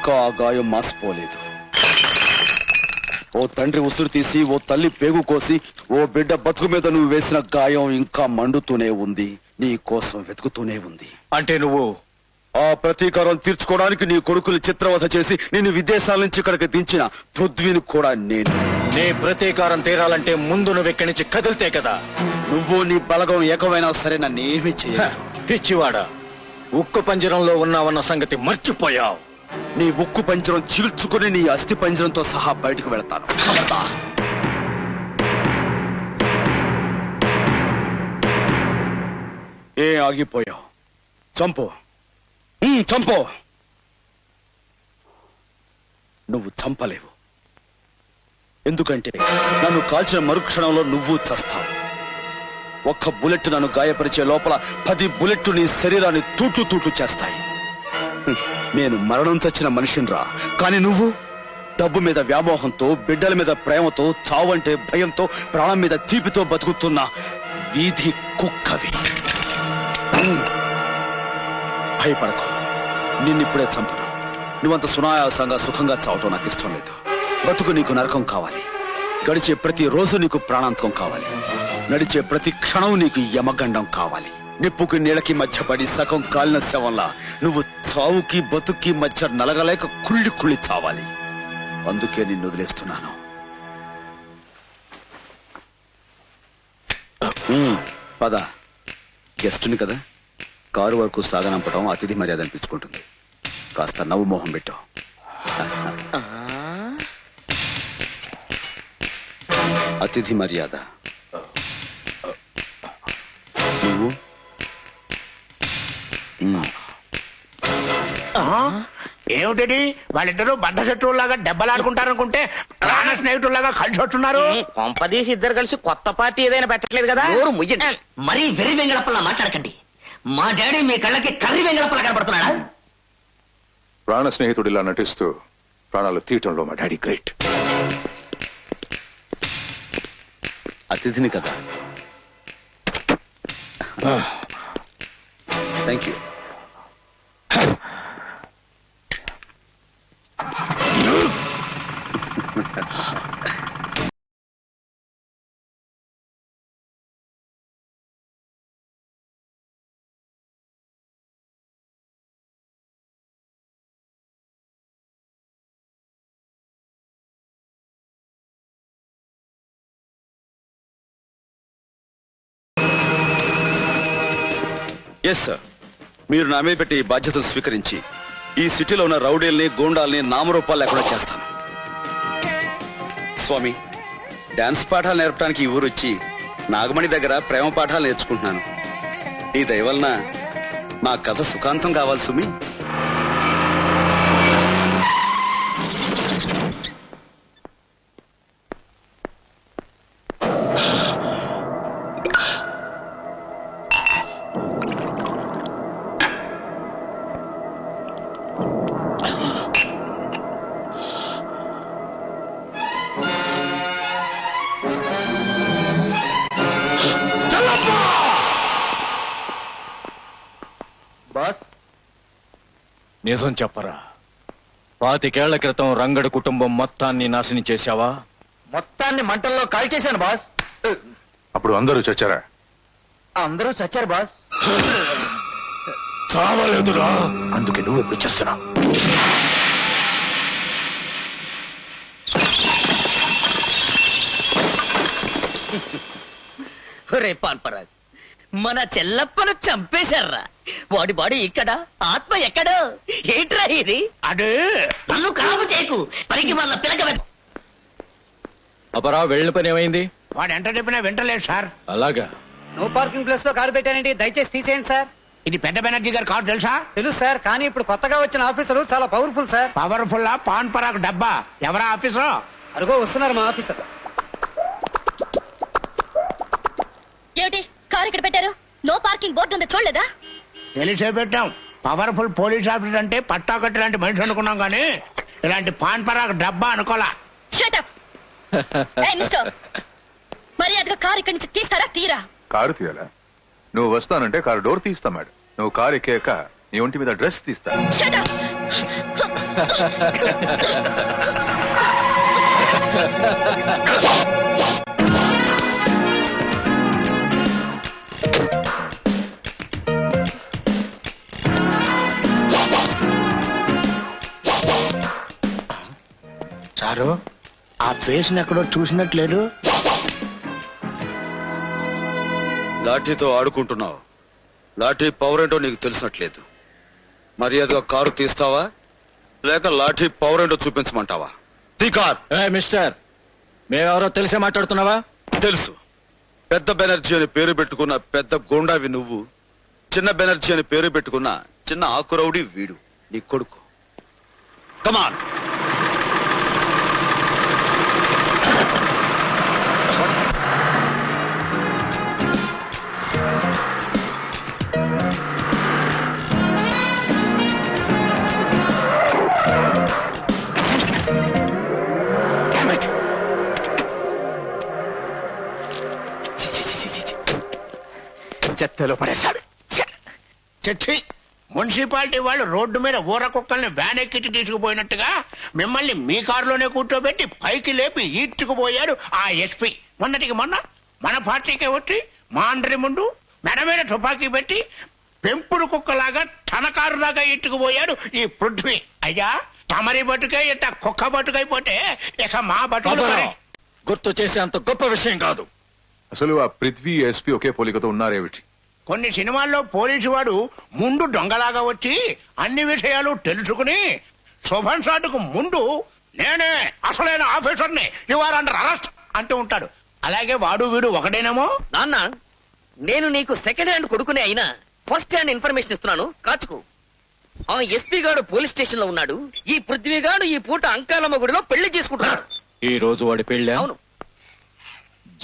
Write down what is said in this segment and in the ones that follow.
ఇంకా ఆ గాయం మాసిపోలేదు. ఓ తండ్రి ఉసురు తీసి ఓ తల్లి పేగు కోసి ఓ బిడ్డ బతుకు మీద నువ్వు వేసిన గాయం ఇంకా మండుతూనే ఉంది, నీ కోసం వెతుకుతూనే ఉంది. అంటే నువ్వు ఆ ప్రతీకారం తీర్చుకోవడానికి నీ కొడుకులు చిత్రవధ చేసి నిన్ను విదేశాల నుంచి ఇక్కడికి దించిన పృథ్వీని కూడా నేను. నీ ప్రతీకారం తీరాలంటే ముందు నువ్వు ఇక్కడి నుంచి కదిలితే కదా. నువ్వు నీ బలగం ఏకమైనా సరే నన్నేమీ చెయ్యాలి. పిచ్చివాడా, ఉక్కు పంజరంలో ఉన్నావన్న సంగతి మర్చిపోయావు. నీ ఉక్కు పంజరం చీల్చుకుని నీ అస్థి పంజరంతో సహా బయటకు వెళతాను. ఏ ఆగిపోయావు? చంపు, చంపు. నువ్వు చంపలేవు, ఎందుకంటే నన్ను కాల్చిన మరుక్షణంలో నువ్వు చస్తావు. ఒక్క బుల్లెట్ నన్ను గాయపరిచే లోపల 10 బుల్లెట్లు నీ శరీరాన్ని తూట్లు చేస్తాయి. నేను మరణం చచ్చిన మనిషినిరా, కానీ నువ్వు డబ్బు మీద వ్యామోహంతో, బిడ్డల మీద ప్రేమతో, చావంటే భయంతో, ప్రాణం మీద తీపితో బతుకుతున్న వీధి కుక్కవి. భయపడకు, నిన్నిప్పుడే చంపను. నువ్వంత సునాయాసంగా సుఖంగా చావటం నాకు ఇష్టం లేదు. బతుకు నీకు నరకం కావాలి, గడిచే ప్రతి రోజు నీకు ప్రాణాంతకం కావాలి, నడిచే ప్రతి క్షణం నీకు యమగండం కావాలి. నిప్పుకి నీళ్ళకి మధ్య పడి సగం కాలిన శవంలా నువ్వు చావుకి బతుక్కి మధ్య నలగలేక కుళ్ళి చావాలి. అందుకే నిన్ను వదిలేస్తున్నాను. పద, గెస్టుని కదా, కారు వరకు సాగనంపటం అతిథి మర్యాద అనిపించుకుంటుంది. కాస్త నవ్వు మోహం పెట్టు. అతిథి మర్యాద. నువ్వు ఏమిటి వాళ్ళిద్దరూ బండ శత్రువులాగా దెబ్బలాడుకుంటారనుకుంటే ప్రాణ స్నేహితుల్లాగా కలిసి వస్తున్నారు. కొంపదీసి ఇద్దరు కలిసి కొత్త పార్టీ ఏదైనా పెట్టట్లేదు కదా. మరీ వెర్రి వెంగళప్పలా మాట్లాడకండి. మా డాడీ మీ కళ్ళకి కర్రి వెంగళప్పలా కనబడుతున్నాడా? ప్రాణ స్నేహితుడిలా నటిస్తూ ప్రాణాలు తీయటంలో మా డాడీ గ్రేట్. అతిథిని కదా. Thank you. ఎస్ సార్, మీరు నా మీద పెట్టి ఈ బాధ్యతను స్వీకరించి ఈ సిటీలో ఉన్న రౌడీల్ని, గూండాల్ని నామరూపాలు లేకుండా చేస్తాను. స్వామి, డాన్స్ పాఠాలు నేర్పడానికి ఈ ఊరు వచ్చి నాగమణి దగ్గర ప్రేమ పాఠాలు నేర్చుకుంటున్నాను. ఈ దయ వలన నా కథ సుఖాంతం కావాలి సుమి. బాస్, నిజం చెప్పరా, 25 ఏళ్ల క్రితం రంగడు కుటుంబం మొత్తాన్ని నాశనం చేశావా? మొత్తాన్ని మంటల్లో కాల్చేశాను బాస్. అప్పుడు అందరూ చచ్చారా? అందరూ చచ్చారు బాస్. చావలేదురా, అందుకే నువ్వు ఎప్పుడు చేస్తున్నావు? రే పాన్పరాగ్, మన చెల్లప్పను చంపేశారా? వాడి బాడీ ఇక్కడ, ఆత్మ ఎక్కడో. ఏంట్రా ఇది? అదే నన్ను కాపు చేయకు, పనికి వాళ్ళ పిలక. అపరా, వెళ్ళిన పని ఏమైంది? వాడు ఎంత చెప్పినా వింటలేదు సార్. అలాగా? నో పార్కింగ్ ప్లేస్ లో కారు పెట్టానండి, దయచేసి తీసేయండి సార్. ఇది పెద్ద బెనర్జీ గారి కారు తెలుసా? తెలుసు సార్, కానీ ఇప్పుడు కొత్తగా వచ్చిన ఆఫీసరు చాలా పవర్ఫుల్ సార్. పవర్ఫుల్ పాన్ పరాకు డబ్బా. ఎవరా ఆఫీసర్? అరుగో వస్తున్నారు మా ఆఫీసర్. ఏమిటి కారు ఇక్కడ పెట్టారు? నో పార్కింగ్ బోర్డు ఉంది, చూడలేదా? తెలిసే పెట్టాం. పవర్ఫుల్ పోలీస్ ఆఫీసర్ అంటే పట్టాకట్టి లాంటి మనిషి అనుకున్నాం, కానీ ఇలాంటి పాన్ పరాకు డబ్బా అనుకోలా. Shut up. ఏయ్ మిస్టర్, మర్యాదగా కారు ఇక్కడి నుంచి తీస్తారా? తీరా. కారు తీయాలా? నువ్వు వస్తానంటే కారు డోర్ తీస్తా మేడం. నువ్వు కారు ఎక్కాక నీ ఒంటి మీద డ్రెస్ తీస్తా. Shut up. సారు ఆ ఫేస్ ఎక్కడో చూసినట్లేదు. లాఠీతో ఆడుకుంటున్నావు. లాఠీ పవర్ ఏంటో నీకు తెలిసినట్లేదు. మర్యాదగా కారు తీస్తావా లేక లాఠీ పవర్ ఏంటో చూపించమంటావా? తీ కార్. మిస్టర్, మేమెవరో తెలిసే మాట్లాడుతున్నావా? తెలుసు. పెద్ద బెనర్జీ అని పేరు పెట్టుకున్న పెద్ద గోండావి నువ్వు, చిన్న బెనర్జీ అని పేరు పెట్టుకున్న చిన్న ఆకురౌడి వీడు, నీ కొడుకు. కమాన్. చెత్తలో పడేశాడు. చచ్చి, మున్సిపాలిటీ వాళ్ళు రోడ్డు మీద ఊర కుక్కల్ని వ్యాన్ ఎక్కించి తీసుకుపోయినట్టుగా మిమ్మల్ని మీ కారులోనే కూర్చోబెట్టి పైకి లేపి ఈడ్చుకుపోయాడు ఆ ఎస్పీ. మొన్నటికి మొన్న మన పార్టీకే వచ్చి మా అందరి ముందు మెడ మీద తుపాకీ పెట్టి పెంపుడు కుక్కలాగా తన కారులాగా ఈడ్చుకుపోయాడు ఈ పృథ్వీ. అయ్యా, తమరి బతుకే ఇట్ట కుక్క బతుకైపోతే ఇక మా బతుకు గుర్తు చేసే అంత గొప్ప విషయం కాదు. అసలు ఆ పృథ్వీ ఎస్పీ ఒకే పోలికతో ఉన్నారేమిటి? కొన్ని సినిమాల్లో పోలీసు వాడు ముందు దొంగలాగా వచ్చి అన్ని విషయాలు తెలుసుకుని శుభం షాటుకు ముందు నేనే అసలైన ఆఫీసర్ని, యు ఆర్ అండర్ అరెస్ట్ అంటూ ఉంటాడు. అలాగే వాడు వీడు ఒకడేనేమో. నాన్న, నేను నీకు సెకండ్ హ్యాండ్ కొడుకునే అయినా ఫస్ట్ హ్యాండ్ ఇన్ఫర్మేషన్ ఇస్తున్నాను, కాచుకో. ఆ ఎస్పీ గాడు పోలీస్ స్టేషన్ లో ఉన్నాడు. ఈ పృథ్వీ గాడు ఈ పూట అంకాలమ్మ గుడిలో పెళ్లి చేసుకుంటున్నాడు. ఈ రోజు వాడి పెళ్ళి అవును.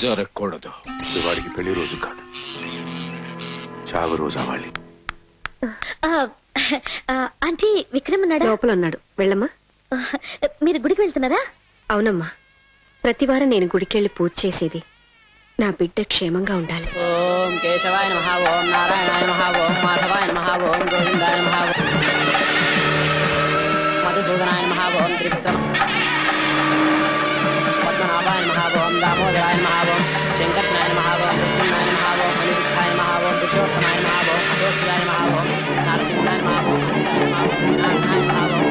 జరగకూడదు. ఇది వాడికి పెళ్లి రోజు కాదు, చావు రోజు అవ్వాలి. ఆంటీ విక్రమ్ ఉన్నాడా? లోపల ఉన్నాడు. వెళ్ళమ్మా. మీరు గుడికి వెళ్తున్నారా? అవునమ్మా, ప్రతివారం నేను గుడికెళ్ళి పూజ చేసేది నా బిడ్డ క్షేమంగా ఉండాలి. ఓం కేశవాయ నమః, ఓం నారాయణాయ నమః, ఓం మాధవాయ నమః, ఓం గోవిందాయ నమః, మధుసూదనాయ నమః, ఓం త్రివిక్రమ పద్మనాభాయ నమః, ఓం దామోదరాయ నమః, ఓం శంకర్షణాయ నమః, ఓం ప్రద్యుమ్నాయ నమః, ఓం అనిరుద్ధాయ నమః, ఓం పురుషోత్తమాయ నమః, ఓం అశోక్యాయ నమః, ఓం నరసింహాయ నమః, ఓం అనంతాయ నమః, ఓం వినాయకాయ నమః, ఓం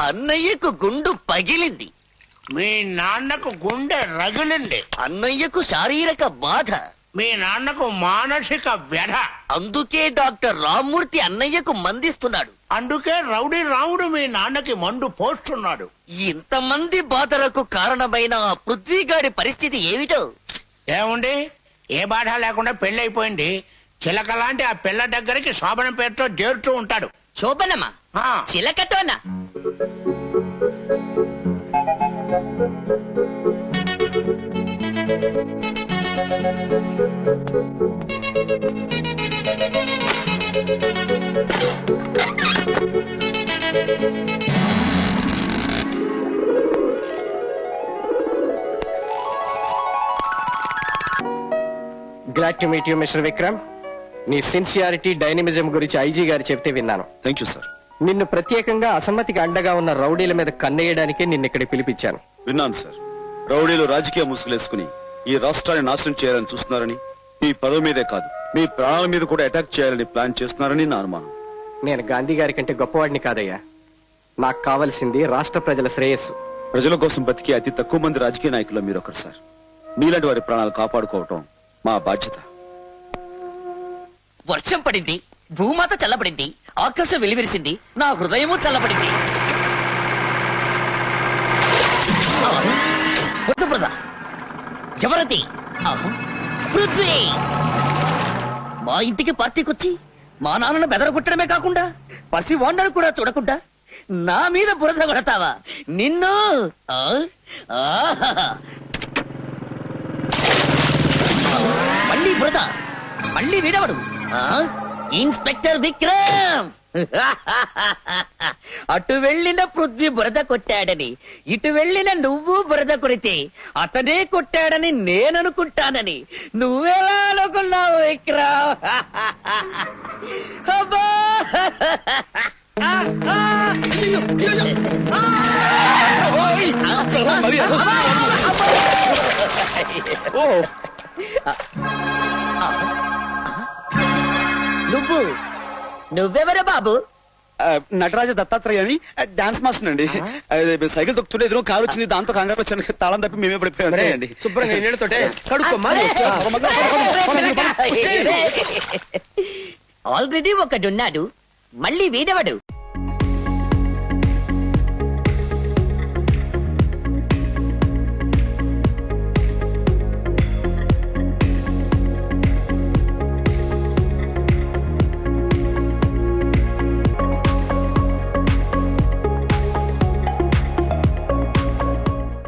అన్నయ్యకు గుండు పగిలింది. మీ నాన్నకు గుండె రగిలింది. అన్నయ్యకు శారీరక బాధ. మీ నాన్నకు మానసిక వ్యధ. అందుకే డాక్టర్ రామ్మూర్తి అన్నయ్యకు మందిస్తున్నాడు. అందుకే రౌడీ రాముడు మీ నాన్నకి మందు పోస్తున్నాడు. ఇంతమంది బాధలకు కారణమైన ఆ పృథ్వీగాడి పరిస్థితి ఏమిటో? ఏముంది, ఏ బాధ లేకుండా పెళ్ళైపోయింది. చిలక లాంటి ఆ పిల్ల దగ్గరికి శోభన పేరుతో చేరుతూ ఉంటాడు. శోభనమా? ఆ. చిలకతోనా? Glad to meet you mister Vikram. నీ సిన్సియారిటీ, డైనమిజం గురించి ఐజీ గారు చెప్తే విన్నాను. Thank you sir. నిన్ను ప్రత్యేకంగా అసమ్మతికి అండగా ఉన్న రౌడీల మీద కన్నేయడానికే నిన్నిక్కడికి పిలిపించాను. విన్నాను సార్. రౌడీలు రాజకీయ ముసుగులేసుకుని ఈ రాష్ట్రాన్ని నాశనం చేయాలని చూస్తున్నారని, మీ పదవి మీదే కాదు మీ ప్రాణాల మీద కూడా అటాక్ చేయాలని ప్లాన్ చేస్తున్నారని నా అనుమానం. నేను గాంధీ గారి కంటే గొప్పవాడిని కాదయ్యా. నాకు కావలసింది రాష్ట్ర ప్రజల శ్రేయస్సు. ప్రజల కోసం బతికే అతి తక్కువ మంది రాజకీయ నాయకుల్లో మీరు ఒకరు సార్. మీలాంటి వారి ప్రాణాలు కాపాడుకోవటం మా బాధ్యత. వర్షం పడింది, భూమాత చల్లబడింది, ఆకాశం వెలివిరిసింది, నా హృదయము చల్లబడింది. బురద జవరతి, పృథ్వీ మా ఇంటికి పార్టీకొచ్చి మా నాన్నను బెదరగొట్టడమే కాకుండా పసి వాండను కూడా చూడకుండా నా మీద బురద కొడతావా? నిన్ను మళ్ళీ బురద, మళ్ళీ వీడవడు. ఇన్స్పెక్టర్ విక్రమ్. అటు వెళ్ళిన పృథ్వీ బురద కొట్టాడని, ఇటు వెళ్ళిన నువ్వు బురద కొడితే అతనే కొట్టాడని నేననుకుంటానని నువ్వెలా అనుకున్నావు విక్రమ్? అబ్బా! నువ్వెవరే బాబు? నటరాజ దత్తాత్రేయ అని డాన్స్ మాస్టర్ అండి. సైకిల్ తొక్కుతుంటే ఎదురు కారు వచ్చింది, దాంతో కంగారు వచ్చాను, తాళం తప్పి మేమే పడిపోయాం. శుభ్రంగా నీళ్ళతోటే కడుక్కోమ్మా. ఆల్రెడీ ఒకడున్నాడు, మళ్ళీ వీడెవడు?